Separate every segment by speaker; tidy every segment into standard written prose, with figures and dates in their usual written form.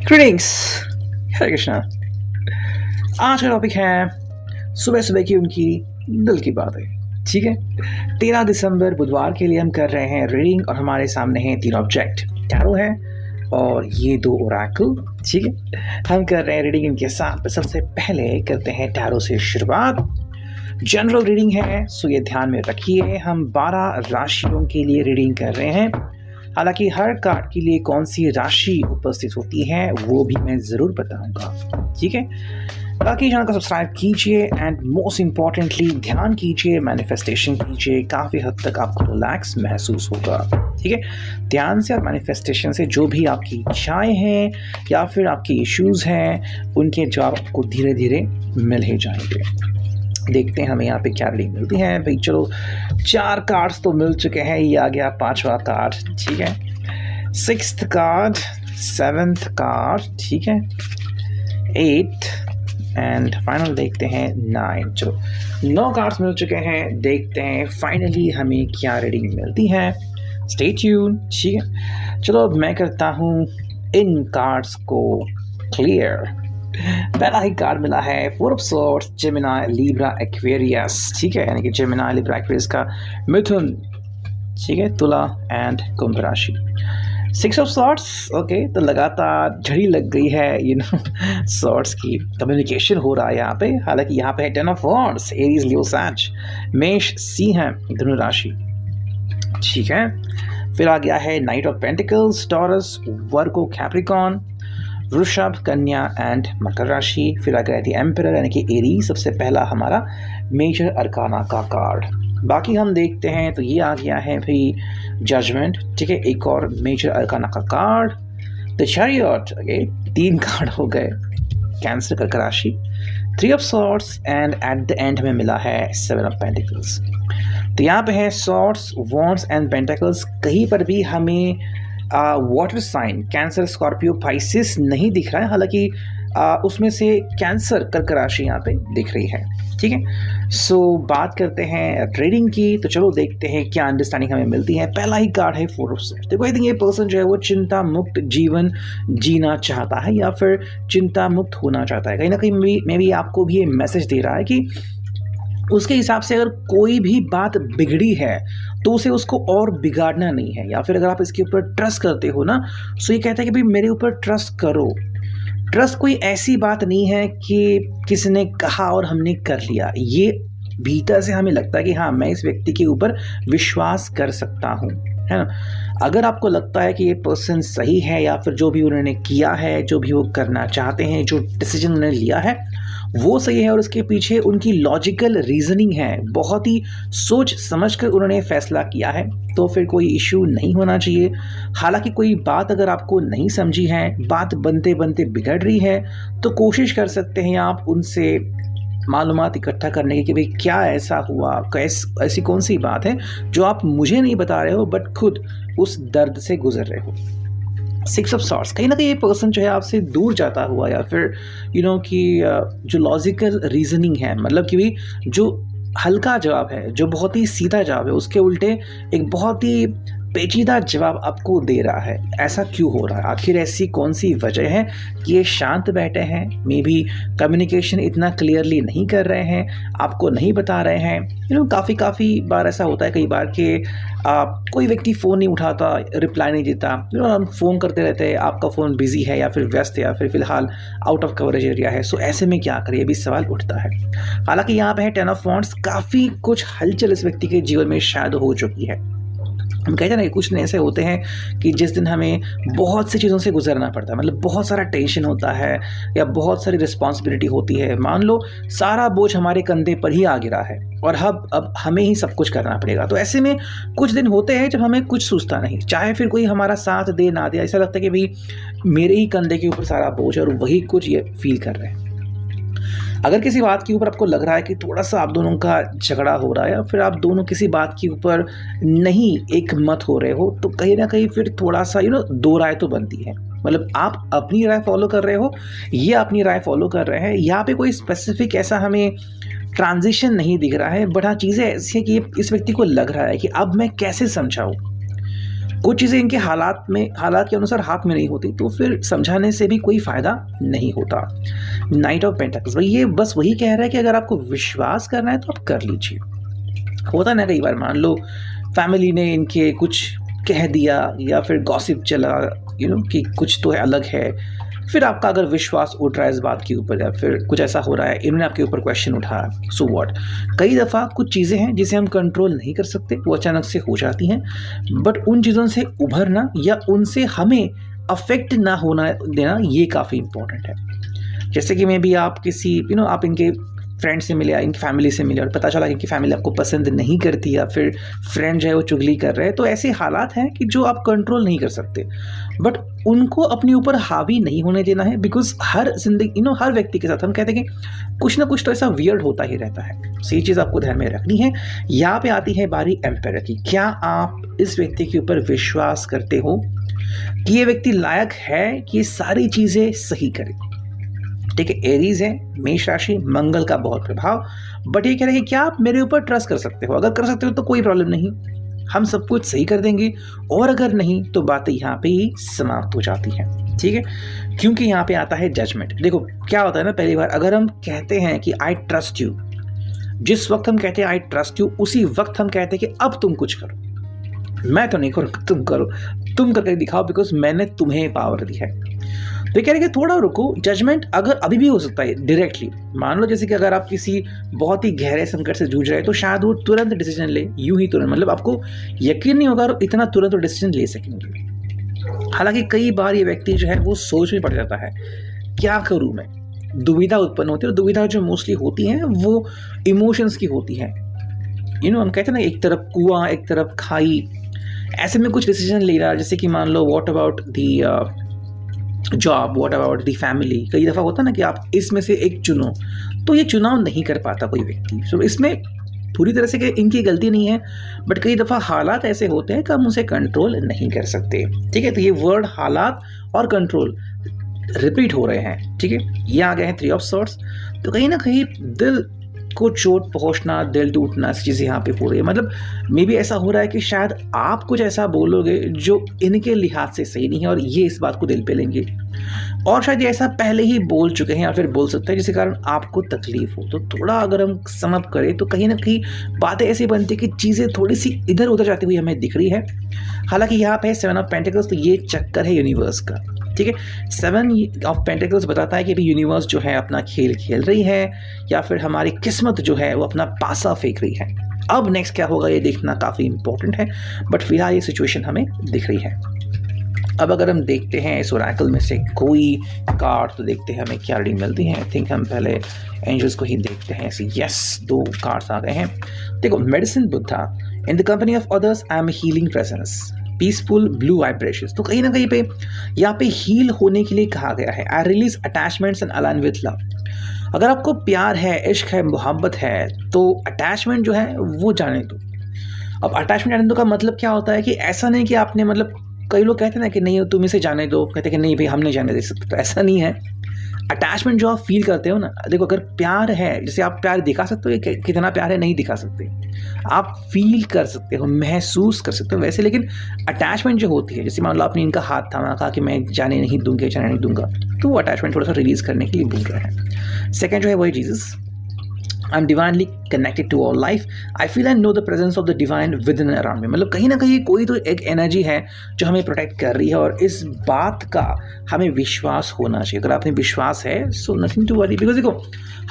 Speaker 1: Greetings, हरे कृष्णा। आज का topic है सुबह सुबह की उनकी दिल की बातें। ठीक है, 13 दिसंबर बुधवार के लिए हम कर रहे हैं रीडिंग और हमारे सामने हैं 3 ऑब्जेक्ट, टैरो है और ये 2 ओरेकल। ठीक है, हम कर रहे हैं रीडिंग इनके साथ। सबसे पहले करते हैं टैरो से शुरुआत। जनरल रीडिंग है, सो ये ध्यान में रखिए, हम 12 राशियों के लिए रीडिंग कर रहे हैं। हालांकि हर कार्ड के लिए कौन सी राशि उपस्थित होती है वो भी मैं ज़रूर बताऊंगा। ठीक है, बाकी चैनल को सब्सक्राइब कीजिए एंड मोस्ट इम्पॉर्टेंटली ध्यान कीजिए, मैनिफेस्टेशन कीजिए, काफ़ी हद तक आपको रिलैक्स महसूस होगा। ठीक है, ध्यान से और मैनिफेस्टेशन से जो भी आपकी इच्छाएं हैं या फिर आपके इश्यूज़ हैं उनके जवाब आपको धीरे धीरे मिल ही जाएंगे। देखते हैं हमें यहाँ पे क्या रीडिंग मिलती है। भाई चलो, 4 कार्ड्स तो मिल चुके हैं, ये आ गया 5वां कार्ड। ठीक है, 6th कार्ड, 7th कार्ड, ठीक है, 8 एंड फाइनल देखते हैं 9। चलो 9 कार्ड्स मिल चुके हैं, देखते हैं फाइनली हमें क्या रीडिंग मिलती है। Stay tune. ठीक है, चलो अब मैं करता हूँ इन कार्ड्स को क्लियर। पहला ही कार्ड मिला है 4 of swords, Gemini, Libra, Aquarius. ठीक है, यानी कि जेमिनी, लिब्रा, एक्वेरियस का मिथुन, ठीक है, तुला एंड कुंभ राशि। 6 ऑफ सॉर्ड्स, ओके, तो लगातार झड़ी लग गई है सॉर्ड्स की, कम्युनिकेशन हो रहा है यहाँ पे। हालांकि यहाँ पे है 10 ऑफ वॉन्ड्स, एरीज, लियो, सैज, मेष, सिंह, धनु राशि। ठीक है, फिर आ गया है night of pentacles, taurus, Virgo, Capricorn, वृषभ, कन्या एंड मकर राशि। फिर आ गया थी एम्परर यानी कि एरी, सबसे पहला हमारा मेजर अरकाना का कार्ड। बाकी हम देखते हैं तो ये आ गया है भाई जजमेंट। ठीक है, एक और मेजर अरकाना का card, the chariot. Okay, 3 card हो गए, कैंसर, कर्क राशि, 3 of swords and at the end में मिला है 7 ऑफ पेंटिकल्स। तो यहाँ पे है सॉर्ड्स, वॉन्ड्स एंड पेंटिकल्स। कहीं पर भी हमें water sign Cancer, Scorpio, Pisces नहीं दिख रहा है। हालांकि उसमें से कैंसर, कर्क राशि यहाँ पे दिख रही है। ठीक है, सो बात करते हैं ट्रेडिंग की। तो चलो देखते हैं क्या अंडरस्टैंडिंग हमें मिलती है। पहला ही कार्ड है 4 ऑफ सॉर्ड्स। देखो, आई थिंक ये पर्सन जो है वो चिंता मुक्त जीवन जीना चाहता है या फिर चिंता मुक्त होना चाहता है। कहीं ना कहीं मे भी आपको भी ये मैसेज दे रहा है कि उसके हिसाब से अगर कोई भी बात बिगड़ी है तो उसे उसको और बिगाड़ना नहीं है। या फिर अगर आप इसके ऊपर ट्रस्ट करते हो ना, तो ये कहता है कि भाई मेरे ऊपर ट्रस्ट करो। ट्रस्ट कोई ऐसी बात नहीं है कि किसी ने कहा और हमने कर लिया। ये भीतर से हमें लगता है कि हाँ, मैं इस व्यक्ति के ऊपर विश्वास कर सकता हूँ, है ना। अगर आपको लगता है कि ये पर्सन सही है या फिर जो भी उन्होंने किया है, जो भी वो करना चाहते हैं, जो डिसीजन उन्होंने लिया है वो सही है और उसके पीछे उनकी लॉजिकल रीजनिंग है, बहुत ही सोच समझकर उन्होंने फैसला किया है, तो फिर कोई इश्यू नहीं होना चाहिए। हालांकि कोई बात अगर आपको नहीं समझी है, बात बनते बनते बिगड़ रही है, तो कोशिश कर सकते हैं आप उनसे मालूमात इकट्ठा करने की कि भाई क्या ऐसा हुआ, ऐसी कौन सी बात है जो आप मुझे नहीं बता रहे हो बट खुद उस दर्द से गुजर रहे हो। 6 ऑफ सॉर्ड्स, कहीं ना कहीं ये पर्सन जो है आपसे दूर जाता हुआ या फिर कि जो लॉजिकल रीजनिंग है, मतलब कि भी जो हल्का जवाब है, जो बहुत ही सीधा जवाब है, उसके उल्टे एक बहुत ही पेचीदा जवाब आपको दे रहा है। ऐसा क्यों हो रहा है? आखिर ऐसी कौन सी वजह है कि ये शांत बैठे हैं? मे बी कम्युनिकेशन इतना क्लियरली नहीं कर रहे हैं, आपको नहीं बता रहे हैं। काफ़ी बार ऐसा होता है, कई बार कि कोई व्यक्ति फ़ोन नहीं उठाता, रिप्लाई नहीं देता। हम फ़ोन करते रहते हैं, आपका फ़ोन बिजी है या फिर व्यस्त है या फिर फ़िलहाल आउट ऑफ कवरेज एरिया है। सो ऐसे में क्या करें, ये भी सवाल उठता है। हालांकि यहाँ पे है 10 ऑफ वॉन्ड्स, काफ़ी कुछ हलचल इस व्यक्ति के जीवन में शायद हो चुकी है। हम कहते हैं ना कि कुछ दिन ऐसे होते हैं कि जिस दिन हमें बहुत सी चीज़ों से गुजरना पड़ता है, मतलब बहुत सारा टेंशन होता है या बहुत सारी रिस्पॉन्सिबिलिटी होती है। मान लो सारा बोझ हमारे कंधे पर ही आ गिरा है और अब हमें ही सब कुछ करना पड़ेगा। तो ऐसे में कुछ दिन होते हैं जब हमें कुछ सूझता नहीं, चाहे फिर कोई हमारा साथ दे ना दे, ऐसा लगता है कि भाई मेरे ही कंधे के ऊपर सारा बोझ है और वही कुछ ये फील कर रहे हैं। अगर किसी बात के ऊपर आपको लग रहा है कि थोड़ा सा आप दोनों का झगड़ा हो रहा है या फिर आप दोनों किसी बात के ऊपर नहीं एक मत हो रहे हो, तो कहीं ना कहीं फिर थोड़ा सा दो राय तो बनती है। मतलब आप अपनी राय फॉलो कर रहे हो, ये अपनी राय फॉलो कर रहे हैं। यहाँ पे कोई स्पेसिफिक ऐसा हमें ट्रांजिशन नहीं दिख रहा है, बट हाँ चीज़ें ऐसी है कि इस व्यक्ति को लग रहा है कि अब मैं कैसे समझाऊँ। कुछ चीज़ें इनके हालात के अनुसार हाथ में नहीं होती, तो फिर समझाने से भी कोई फ़ायदा नहीं होता। नाइट ऑफ पेंटाकल्स भाई ये बस वही कह रहा है कि अगर आपको विश्वास करना है तो आप कर लीजिए। होता ना कई बार, मान लो फैमिली ने इनके कुछ कह दिया या फिर गॉसिप चला कि कुछ तो अलग है, फिर आपका अगर विश्वास उठ रहा है इस बात के ऊपर या फिर कुछ ऐसा हो रहा है, इन्होंने आपके ऊपर क्वेश्चन उठाया, सो व्हाट। कई दफ़ा कुछ चीज़ें हैं जिसे हम कंट्रोल नहीं कर सकते, वो अचानक से हो जाती हैं, बट उन चीज़ों से उभरना या उनसे हमें अफेक्ट ना होना देना ये काफ़ी इंपॉर्टेंट है। जैसे कि मे बी आप किसी आप इनके फ्रेंड से मिले या इनकी फैमिली से मिले और पता चला कि इनकी फैमिली आपको पसंद नहीं करती या फिर फ्रेंड जो है वो चुगली कर रहे हैं, तो ऐसे हालात हैं कि जो आप कंट्रोल नहीं कर सकते, बट उनको अपने ऊपर हावी नहीं होने देना है। बिकॉज हर जिंदगी हर व्यक्ति के साथ हम कहते हैं कि कुछ ना कुछ तो ऐसा वियर्ड होता ही रहता है। ये चीज़ आपको ध्यान में रखनी है। यहाँ पे आती है बारी एम्पायर की। क्या आप इस व्यक्ति के ऊपर विश्वास करते हो कि ये व्यक्ति लायक है कि ये सारी चीज़ें सही करे? ठीक है, एरीज है, मेष राशि, मंगल का बहुत प्रभाव, बट ये कह रहे हैं कि क्या आप मेरे ऊपर ट्रस्ट कर सकते हो? अगर कर सकते हो तो कोई प्रॉब्लम नहीं, हम सब कुछ सही कर देंगे, और अगर नहीं तो बातें यहाँ पे ही समाप्त हो जाती हैं। ठीक है, क्योंकि यहाँ पे आता है जजमेंट। देखो क्या होता है ना, पहली बार अगर हम कहते हैं कि आई ट्रस्ट यू, जिस वक्त हम कहते हैं आई ट्रस्ट यू, उसी वक्त हम कहते हैं कि अब तुम कुछ करो, मैं तो नहीं करूँ, तुम करो, तुम करके दिखाओ, बिकॉज मैंने तुम्हें पावर दी है। तो कह रहे कि थोड़ा रुको, जजमेंट अगर अभी भी हो सकता है डायरेक्टली। मान लो जैसे कि अगर आप किसी बहुत ही गहरे संकट से जूझ रहे हैं तो शायद वो तुरंत डिसीजन ले, यूं ही तुरंत, मतलब आपको यकीन नहीं होगा और इतना तुरंत डिसीजन ले सकेंगे। हालांकि कई बार ये व्यक्ति जो है वो सोच में पड़ जाता है, क्या करूँ मैं, दुविधा उत्पन्न होती है। और दुविधा जो मोस्टली होती है वो इमोशंस की होती है। हम कहते हैं ना, एक तरफ कुआं एक तरफ खाई, ऐसे में कुछ डिसीजन ले रहा है। जैसे कि मान लो what about the job, what about the family. कई दफ़ा होता है ना कि आप इसमें से एक चुनो, तो ये चुनाव नहीं कर पाता कोई व्यक्ति। सो इसमें पूरी तरह से इनकी गलती नहीं है, बट कई दफ़ा हालात ऐसे होते हैं कि हम उसे कंट्रोल नहीं कर सकते। ठीक है, तो ये वर्ड हालात और कंट्रोल रिपीट हो रहे हैं। ठीक है, ये आ गए हैं 3 ऑफ सॉर्ड्स। तो कहीं ना कहीं दिल को चोट पहुंचना, दिल टूटना, ऐसी चीज़ें यहाँ पे हो रही है। मतलब मे भी ऐसा हो रहा है कि शायद आप कुछ ऐसा बोलोगे जो इनके लिहाज से सही नहीं है और ये इस बात को दिल पे लेंगे, और शायद ये ऐसा पहले ही बोल चुके हैं या फिर बोल सकते हैं जिसके कारण आपको तकलीफ हो। तो थोड़ा अगर हम सम अप करें तो कहीं ना कहीं बातें ऐसी बनती है कि चीज़ें थोड़ी सी इधर उधर जाती हुई हमें दिख रही है। हालांकि यहाँ पे 7 ऑफ पेंटिकल्स, तो ये चक्कर है यूनिवर्स का। ठीक है, 7 ऑफ पेंटिकल्स बताता है कि अभी यूनिवर्स जो है अपना खेल खेल रही है या फिर हमारी किस्मत जो है वो अपना पासा फेंक रही है। अब नेक्स्ट क्या होगा ये देखना काफ़ी इंपॉर्टेंट है, बट फिलहाल ये सिचुएशन हमें दिख रही है। अब अगर हम देखते हैं इस ओरेकल में से कोई कार्ड, तो देखते हैं हमें क्या रीडिंग मिलती है। आई थिंक हम पहले एंजल्स को ही देखते हैं। यस, 2 कार्ड्स आ गए हैं। देखो, medicine Buddha, in the company of others I am healing presence, peaceful blue vibrations. तो कहीं ना कहीं पे यहाँ पे हील होने के लिए कहा गया है। I release attachments and align with love. अगर आपको प्यार है, इश्क है, मोहब्बत है, तो अटैचमेंट जो है वो जाने दो। अब अटैचमेंट जाने दो का मतलब क्या होता है कि ऐसा नहीं कि आपने, मतलब कई लोग कहते हैं ना कि नहीं तुम इसे जाने दो, कहते हैं कि नहीं भाई हम नहीं जाने दे सकते, तो ऐसा नहीं है। अटैचमेंट जो आप फील करते हो ना, देखो अगर प्यार है, जैसे आप प्यार दिखा सकते हो, कितना प्यार है नहीं दिखा सकते, आप फील कर सकते हो, महसूस कर सकते हो वैसे। लेकिन अटैचमेंट जो होती है, जैसे मान लो आपने इनका हाथ थामा, कहा कि मैं जाने नहीं दूंगा, जाने नहीं दूंगा, तो वो अटैचमेंट थोड़ा सा रिलीज करने के लिए बोल रहे हैं। सेकेंड जो है वही Jesus, I am divinely connected to all life, I feel and know the presence of the divine within around me. मतलब कहीं ना कहीं कोई तो एक एनर्जी है जो हमें प्रोटेक्ट कर रही है, और इस बात का हमें विश्वास होना चाहिए। अगर आपने विश्वास है, so nothing to worry, because देखो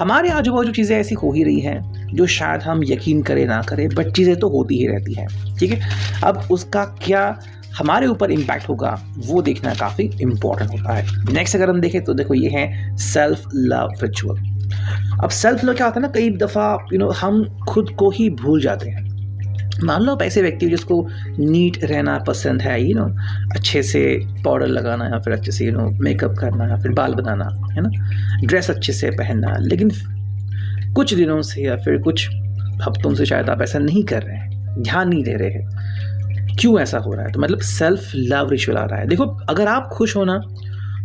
Speaker 1: हमारे आजू बाजू चीज़ें ऐसी हो ही रही हैं जो शायद हम यकीन करें ना करें, बट चीज़ें तो होती ही रहती हैं। ठीक है, अब उसका क्या हमारे ऊपर इम्पैक्ट होगा वो देखना काफ़ी इंपॉर्टेंट होता है। नेक्स्ट अगर हम देखें तो देखो ये है सेल्फ लव रिचुअल। अब सेल्फ लव क्या होता है ना, कई दफ़ा हम खुद को ही भूल जाते हैं। मान लो आप ऐसे व्यक्ति जिसको नीट रहना पसंद है, अच्छे से पाउडर लगाना या फिर अच्छे से मेकअप करना या फिर बाल बनाना, है ना, ड्रेस अच्छे से पहनना, लेकिन कुछ दिनों से या फिर कुछ हफ्तों से शायद आप ऐसा नहीं कर रहे हैं, ध्यान नहीं दे रहे हैं। क्यों ऐसा हो रहा है? तो मतलब सेल्फ लव रिचुअल आ रहा है। देखो अगर आप खुश हो ना,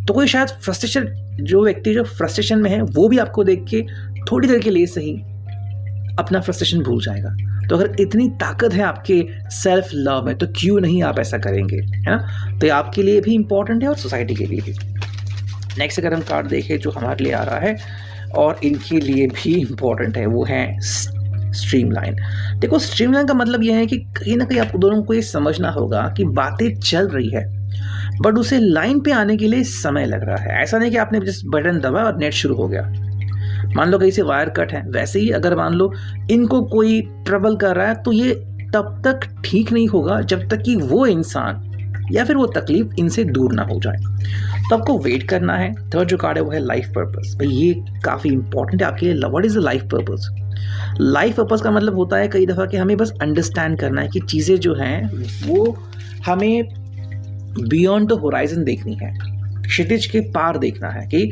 Speaker 1: तो कोई शायद फ्रस्ट्रेशन, जो व्यक्ति जो फ्रस्ट्रेशन में है वो भी आपको देख के थोड़ी देर के लिए सही अपना फ्रस्ट्रेशन भूल जाएगा। तो अगर इतनी ताकत है आपके सेल्फ लव में तो क्यों नहीं आप ऐसा करेंगे, है ना। तो ये आपके लिए भी इम्पोर्टेंट है और सोसाइटी के लिए भी। नेक्स्ट अगर हम कार्ड देखें जो हमारे लिए आ रहा है और इनके लिए भी इम्पोर्टेंट है, वो है स्ट्रीमलाइन। देखो स्ट्रीमलाइन का मतलब यह है कि कहीं ना कहीं आप दोनों को ये समझना होगा कि बातें चल रही है बट उसे लाइन पे आने के लिए समय लग रहा है। ऐसा नहीं कि आपने जस्ट बटन दबाया और नेट शुरू हो गया। मान लो कहीं से वायर कट है, वैसे ही अगर मान लो इनको कोई ट्रबल कर रहा है तो ये तब तक ठीक नहीं होगा जब तक कि वो इंसान या फिर वो तकलीफ इनसे दूर ना हो जाए। तो आपको वेट करना है। थर्ड जो कार्ड है वो है लाइफ पर्पस। भाई ये काफ़ी इंपॉर्टेंट है आपके लिए। What is the life purpose? Life purpose का मतलब होता है कई दफ़ा कि हमें बस अंडरस्टैंड करना है कि चीज़ें जो हैं वो हमें बियॉन्ड द होराइजन देखनी है, क्षितिज के पार देखना है। कि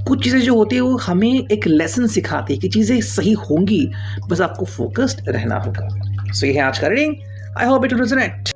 Speaker 1: कुछ चीज़ें जो होती है वो हमें एक लेसन सिखाती है कि चीज़ें सही होंगी, बस आपको फोकस्ड रहना होगा। सो ये है आज का reading. I hope it will resonate.